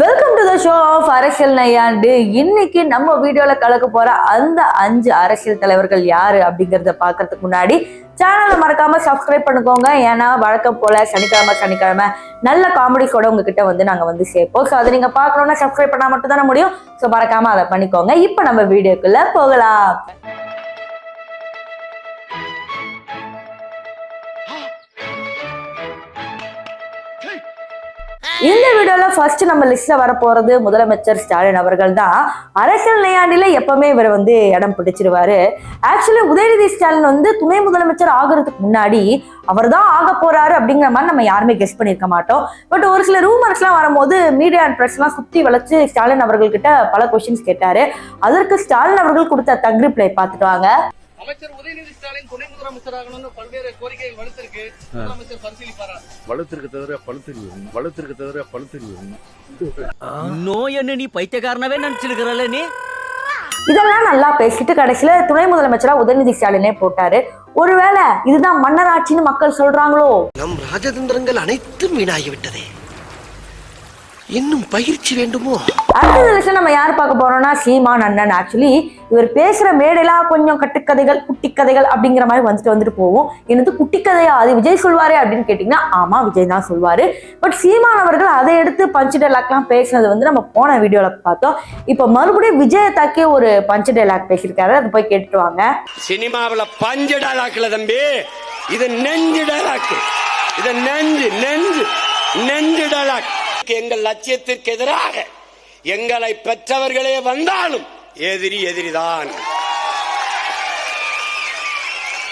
Welcome to the show of அரசியல் நையாண்டு. இன்னைக்கு நம்ம வீடியோல கலக்க போற அந்த 5 அரசியல் தலைவர்கள் யாரு அப்படிங்கறத பாக்குறதுக்கு முன்னாடி சேனலை மறக்காம சப்ஸ்கிரைப் பண்ணிக்கோங்க. ஏன்னா வழக்கம் போல சனிக்கிழமை நல்ல காமெடிஸோட உங்ககிட்ட வந்து நாங்க வந்து சேர்ப்போம். ஸோ அதை நீங்க பாக்கணும்னா சப்ஸ்கிரைப் பண்ணா மட்டும் தானே முடியும். ஸோ மறக்காம அதை பண்ணிக்கோங்க. இப்ப நம்ம வீடியோக்குள்ள போகலாம். இந்த வீடியோல ஃபர்ஸ்ட் நம்ம லிஸ்ட்ல வர போறது முதலமைச்சர் ஸ்டாலின் அவர்கள் தான். அரசியல் நையாண்டில எப்பவுமே இவர் வந்து இடம் பிடிச்சிருவாரு. ஆக்சுவலி உதயநிதி ஸ்டாலின் வந்து துணை முதலமைச்சர் ஆகிறதுக்கு முன்னாடி அவர் தான் ஆக போறாரு அப்படிங்கிற மாதிரி நம்ம யாருமே கெஸ் பண்ணிருக்க மாட்டோம். பட் ஒரு சில ரூமர்ஸ் எல்லாம் வரும்போது மீடியா அண்ட் பிரஸ் எல்லாம் சுத்தி வளைச்சு ஸ்டாலின் அவர்கள் கிட்ட பல கொஸ்டின்ஸ் கேட்டாரு. அதற்கு ஸ்டாலின் அவர்கள் கொடுத்த தக் ரிப்ளை பார்த்துட்டு வாங்க. அமைச்சர் உதயநிதி ஸ்டாலின் துணை முதலமைச்சராகணும்னு பல்வேறு கோரிக்கைகள் வலுத்திருக்கு. முதலமைச்சர் பரிசீலிப்பாரா? வலுத்திருக்கு தவிர பழுத்திருக்கு. நோய் என்ன நீ பைத்தியக்காரனவே நினைச்சிருக்கிறல்ல நீ. இதெல்லாம் நல்லா பேசிட்டு கடைசியில துணை முதலமைச்சரா உதயநிதி ஸ்டாலினே போட்டாரு. ஒருவேளை இதுதான் மன்னராட்சின்னு மக்கள் சொல்றாங்களோ? நம் ராஜதந்திரங்கள் அனைத்தும் வீணாகிவிட்டதே, இன்னும் பயிற்சி வேண்டுமோ? அடுத்த நிமிஷம் நம்ம யார் பார்க்க போறோம்னா சீமான் அண்ணன். ஆக்சுவலி இவர் பேசுற மேடையெல்லாம் கொஞ்சம் கட்டுக்கதைகள் குட்டி கதைகள் அப்படிங்கிற மாதிரி வந்துட்டு போவோம். எனக்கு குட்டி கதையா அது விஜய் சொல்வாரு அப்படின்னு கேட்டீங்கன்னா ஆமா விஜய் தான் சொல்வாரு. பட் சீமான் அவர்கள் அதை எடுத்து பஞ்சு டைலாக்லாம் பேசினது வந்து நம்ம போன வீடியோல பார்த்தோம். இப்ப மறுபடியும் விஜய தாக்கி ஒரு பஞ்சு டைலாக் பேசியிருக்காரு. அது போய் கேட்டுட்டு வாங்க. சினிமாவில் பஞ்சு டைலாக்ல தம்பி, இது நெஞ்சு டைலாக். இது நெஞ்சு டைலாக். எங்கள் லட்சியத்திற்கு எதிராக எங்களை பெற்றவர்களே வந்தாலும் எதிரிதான்.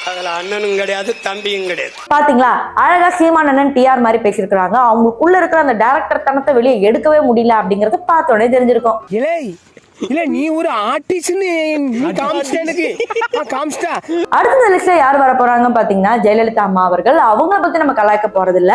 அதுல அண்ணனும் கிடையாது தம்பியும் கிடையாது. பாத்தீங்களா அழகா சீமான் அண்ணன் டிஆர் மாதிரி பேசியிருக்கிறாங்க. அவங்களுக்குள்ள இருக்கிற அந்த டைரக்டர் தனத்தை வெளியே எடுக்கவே முடியல அப்படிங்கறத பார்த்தோன்னே தெரிஞ்சிருக்கும். இல்ல நீ ஒரு ஆர்டிஸ்ட்னு அடுத்த லிஸ்ட்ல யார் வர போறாங்க பாத்தீங்கன்னா ஜெயலலிதா அம்மா அவர்கள். அவங்கள பத்தி நம்ம கலாய்க்க போறது இல்ல,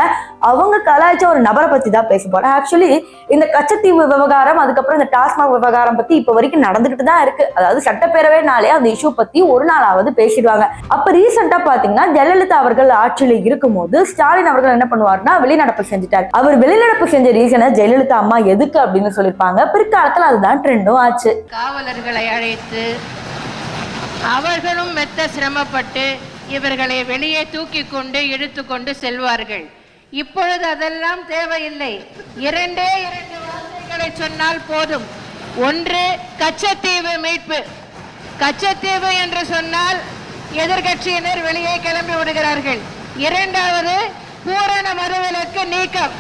அவங்க கலாய்ச்ச ஒரு நபரை பத்தி தான் பேச போறோம். ஆக்சுவலி இந்த கச்சத்தீவு விவகாரம், அதுக்கப்புறம் இந்த டாஸ்மாக் விவகாரம் பத்தி இப்ப வரைக்கும் நடந்துகிட்டு தான் இருக்கு. அதாவது சட்டப்பேரவை நாளே அந்த இஷ்யூ பத்தி ஒரு நாளாவது பேசிடுவாங்க. அப்ப ரீசெண்டா பாத்தீங்கன்னா ஜெயலலிதா அவர்கள் ஆட்சியில இருக்கும் போது ஸ்டாலின் அவர்கள் என்ன பண்ணுவாருன்னா வெளிநடப்பு செஞ்சுட்டாரு. அவர் வெளிநடப்பு செஞ்ச ரீசனை ஜெயலலிதா அம்மா எதுக்கு அப்படின்னு சொல்லியிருப்பாங்க. பிற்காலத்துல அதுதான் ட்ரெண்டும் ஆச்சு. காவலர்களை அழைத்து அவர்களும் மெத்த சிரமப்பட்டு இவர்களை வெளியே தூக்கி கொண்டு இழுத்து கொண்டு செல்வார்கள். இப்பொழுது அதெல்லாம் தேவையில்லை. இரண்டே 2 வார்த்தைகளை சொன்னால் போதும். ஒன்று கச்சத்தீவு மீட்பு. கச்சத்தீவு என்று சொன்னால் எதிர்கட்சியினர் வெளியே கிளம்பி விடுகிறார்கள். இரண்டாவது பூரண மதுவிலக்கு நீக்கம்.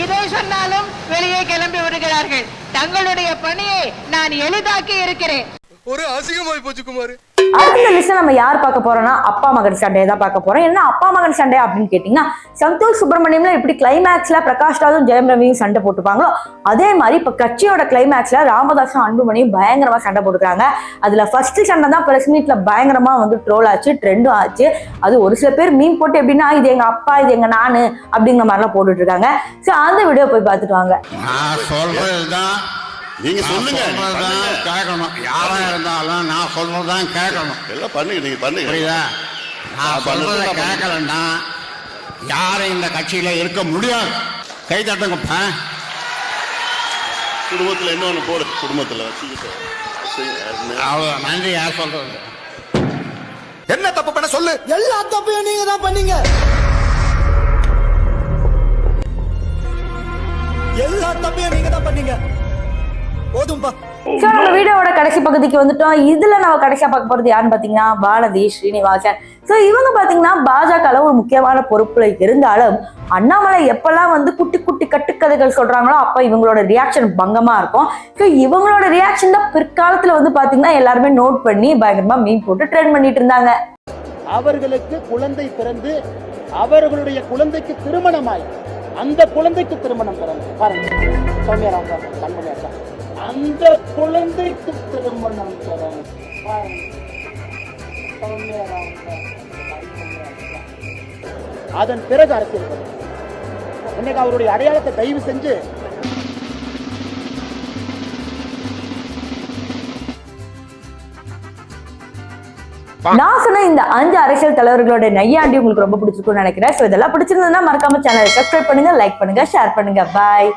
இதை சொன்னாலும் வெளியே கிளம்பி விடுகிறார்கள். தங்களுடைய பணியை நான் எளிதாக்கி இருக்கிறேன். ஒரு அசிங்கமாய் போச்சு குமார். அடுத்த லிஸ்ட்ல நம்ம யார் பார்க்க போறோம்னா அப்பா மகன் சண்டையை தான் பார்க்க போறோம். என்ன அப்பா மகன் சண்டை அப்படின்னு கேட்டீங்கன்னா சந்தோஷ் சுப்பிரமணியம்ல எப்படி கிளைமேக்ஸ்ல பிரகாஷ் ராஜும் ஜெயம் ரவியும் சண்டை போட்டுப்பாங்களோ அதே மாதிரி இப்ப கட்சியோட கிளைமேக்ஸ்ல ராமதாசும் அன்புமணியும் பயங்கரமா சண்டை போட்டுக்கிறாங்க. அதுல ஃபர்ஸ்ட் சண்டை தான் பிரஸ் மீட்ல பயங்கரமா வந்து ட்ரோல் ஆச்சு, ட்ரெண்டும் ஆச்சு. அது ஒரு சில பேர் மீன் போட்டு எப்படின்னா இது எங்க அப்பா இது எங்க நானு அப்படிங்கிற மாதிரிலாம் போட்டுட்டு இருக்காங்க. சோ அந்த வீடியோ போய் பார்த்துட்டு வாங்க. நீங்க சொல்லுங்க கேட்கணும். யாரா இருந்தாலும் நான் சொல்றதுதான் கேட்கணும். எல்லாம் பண்ணுங்க, நீங்க பண்ணுங்க. புரியுதா? நான் சொல்றதை கேட்கலன்னா யாரும் இந்த கட்சியில இருக்க முடியாது. கை தட்டுங்கப்பா. குடும்பத்துல என்ன ஒண்ணு போடு. குடும்பத்துல அவ்வளவு நன்றி. யார் சொல்றது? என்ன தப்பு பண்ண சொல்லு. எல்லா தப்பையும் நீங்க தான் பண்ணீங்க. எல்லா தப்பையும் நீங்க தான் பண்ணீங்க. நம்ம வீடியோட கடைசி பகுதிக்கு வந்துட்டோம். இதுல நம்ம கடைசியா பார்க்க போறது யாருன்னு பாத்தீங்கன்னா பாரதி ஸ்ரீனிவாசன். சோ இவங்க பாத்தீங்கன்னா பாஜகல ஒரு முக்கியமான பொறுப்புல இருந்தாலும் அண்ணாமலை எப்பெல்லாம் வந்து குட்டி குட்டி கட்டுக்கதைகள் சொல்றாங்களோ அப்ப இவங்களோட ரியாக்ஷன் பங்கமா இருக்கும். ஸோ இவங்களோட ரியாக்ஷன் தான் பிற்காலத்துல வந்து பாத்தீங்கன்னா எல்லாருமே நோட் பண்ணி பயங்கரமா மீன் போட்டு ட்ரெண்ட் பண்ணிட்டு இருந்தாங்க. அவர்களுக்கு குழந்தை பிறந்து அவர்களுடைய குழந்தைக்கு திருமணமாய் அந்த குழந்தைக்கு திருமணம் பிறந்து பாருங்க சௌமியராம் கண்மணியா அந்த குழந்தைக்கு திருமணம் அதன் பிறகு அரசியல். இன்னைக்கு அவருடைய அடையாளத்தை தயவு செஞ்சு நான் சொன்ன இந்த 5 அரசியல் தலைவர்களோட நையாண்டி உங்களுக்கு ரொம்ப பிடிச்சிருக்கும்னு நினைக்கிறேன். ஸோ இதெல்லாம் பிடிச்சிருந்ததுன்னா மறக்காம சேனலை சப்ஸ்கிரைப் பண்ணுங்க, லைக் பண்ணுங்க, ஷேர் பண்ணுங்க. பாய்.